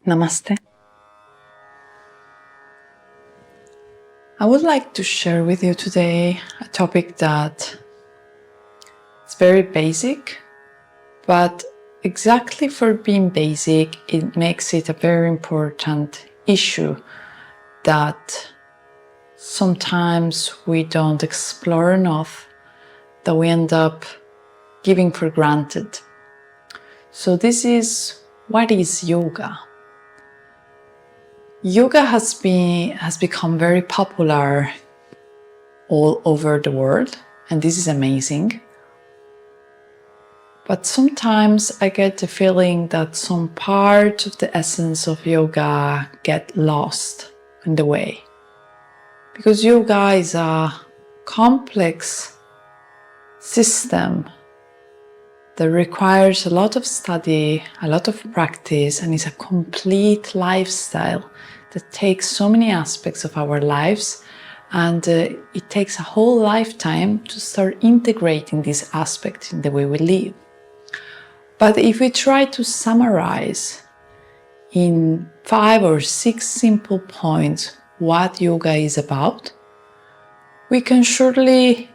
Namaste. I would like to share with you today a topic that is very basic, but exactly for being basic, it makes it a very important issue that sometimes we don't explore enough, that we end up giving for granted. So this is, what is yoga? Yoga has become very popular all over the world, and this is amazing. But sometimes I get the feeling that some part of the essence of yoga get lost in the way. Because yoga is a complex system that requires a lot of study, a lot of practice, and is a complete lifestyle that takes so many aspects of our lives, and it takes a whole lifetime to start integrating these aspects in the way we live. But if we try to summarize in 5 or 6 simple points what yoga is about, we can surely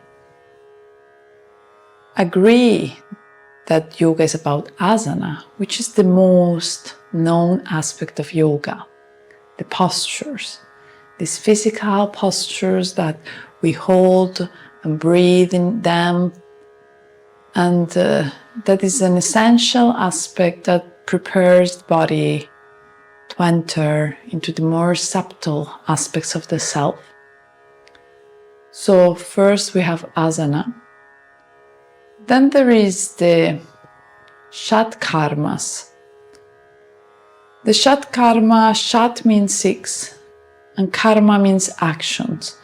agree that yoga is about asana, which is the most known aspect of yoga. The postures, these physical postures that we hold and breathe in them, and that is an essential aspect that prepares the body to enter into the more subtle aspects of the self. So first we have asana. Then there is the Shatkarmas. The Shatkarma, Shat means 6 and Karma means actions.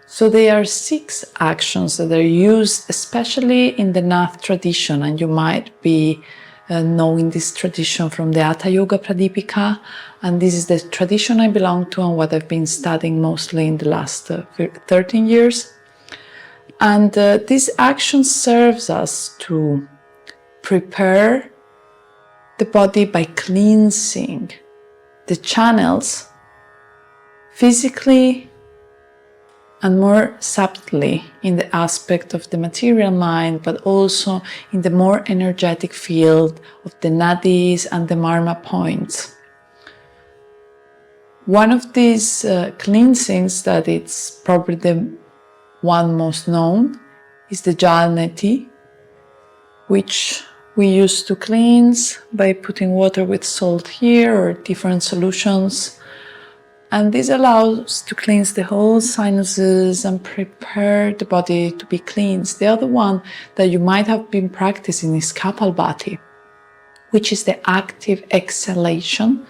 So there are 6 actions that are used especially in the Nath tradition, and you might be knowing this tradition from the Hatha Yoga Pradipika, and this is the tradition I belong to and what I've been studying mostly in the last 13 years. And this action serves us to prepare the body by cleansing the channels physically and more subtly in the aspect of the material mind, but also in the more energetic field of the nadis and the marma points. One of these cleansings that it's probably the one most known is the jalneti, which we use to cleanse by putting water with salt here or different solutions. And this allows to cleanse the whole sinuses and prepare the body to be cleansed. The other one that you might have been practicing is Kapalbhati, which is the active exhalation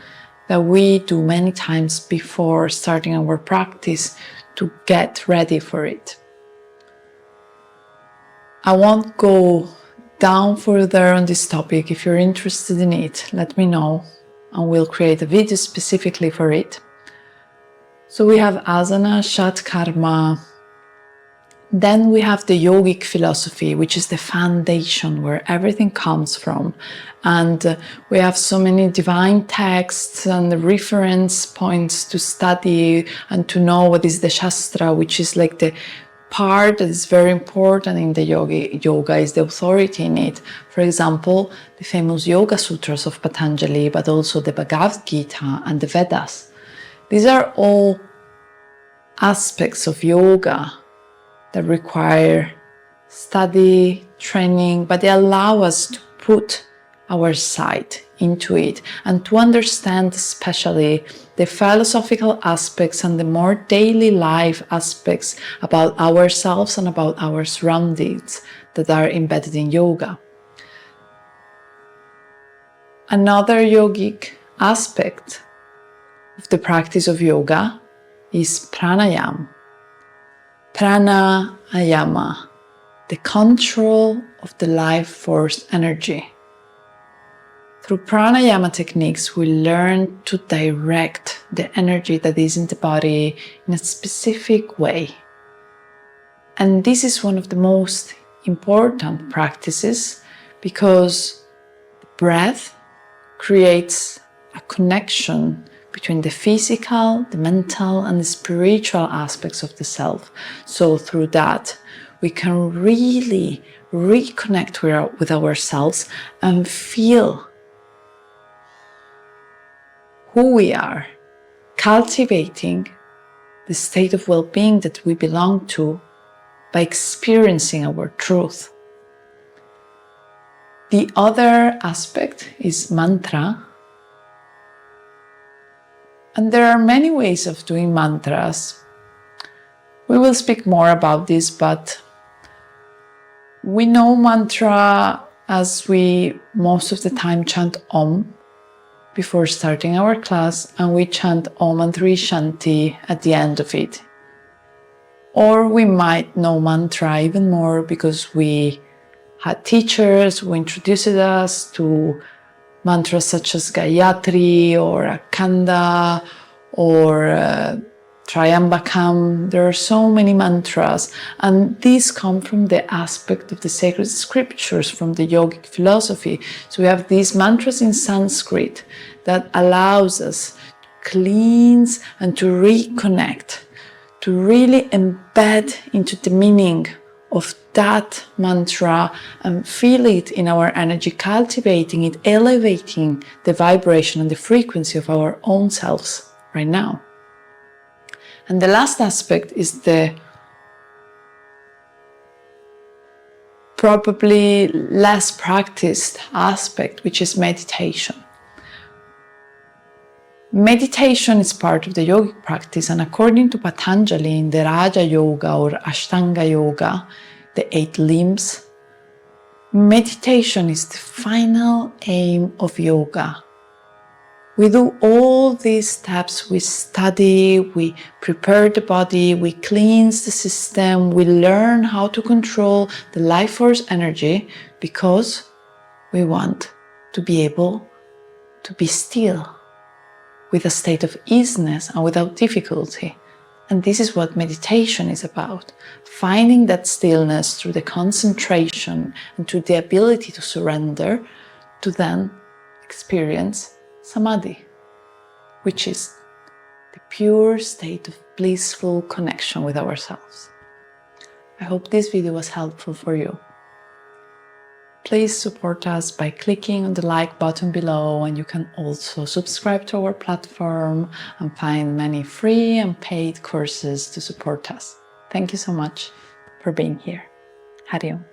that we do many times before starting our practice to get ready for it. I won't go down further on this topic. If you're interested in it, let me know and we'll create a video specifically for it. So we have asana, Shatkarma. Then we have the yogic philosophy, which is the foundation where everything comes from. And we have so many divine texts and reference points to study and to know what is the Shastra, which is like the part that is very important in the yoga is the authority in it. For example, the famous Yoga Sutras of Patanjali, but also the Bhagavad Gita and the Vedas. These are all aspects of yoga that require study, training, but they allow us to put our sight into it and to understand especially the philosophical aspects and the more daily life aspects about ourselves and about our surroundings that are embedded in yoga. Another yogic aspect of the practice of yoga is pranayama. Prānāyāma, the control of the life force energy. Through pranayama techniques, we learn to direct the energy that is in the body in a specific way. And this is one of the most important practices because the breath creates a connection between the physical, the mental, and the spiritual aspects of the self. So through that, we can really reconnect with ourselves and feel who we are, cultivating the state of well-being that we belong to by experiencing our truth. The other aspect is mantra. And there are many ways of doing mantras. We will speak more about this, but we know mantra as we most of the time chant Om before starting our class, and we chant Om and 3 Shanti at the end of it. Or we might know mantra even more because we had teachers who introduced us to mantras such as Gayatri or Akhanda or Trayambakam. There are so many mantras, and these come from the aspect of the sacred scriptures, from the yogic philosophy. So we have these mantras in Sanskrit that allows us to cleanse and to reconnect, to really embed into the meaning of that mantra and feel it in our energy, cultivating it, elevating the vibration and the frequency of our own selves right now. And the last aspect is the probably less practiced aspect, which is meditation. Meditation is part of the yogic practice, and according to Patanjali in the Raja Yoga or Ashtanga Yoga, the 8 limbs, meditation is the final aim of yoga. We do all these steps, we study, we prepare the body, we cleanse the system, we learn how to control the life force energy because we want to be able to be still with a state of easiness and without difficulty. And this is what meditation is about, finding that stillness through the concentration and through the ability to surrender to then experience samadhi, which is the pure state of blissful connection with ourselves. I hope this video was helpful for you. Please support us by clicking on the like button below, and you can also subscribe to our platform and find many free and paid courses to support us. Thank you so much for being here. Hari Om.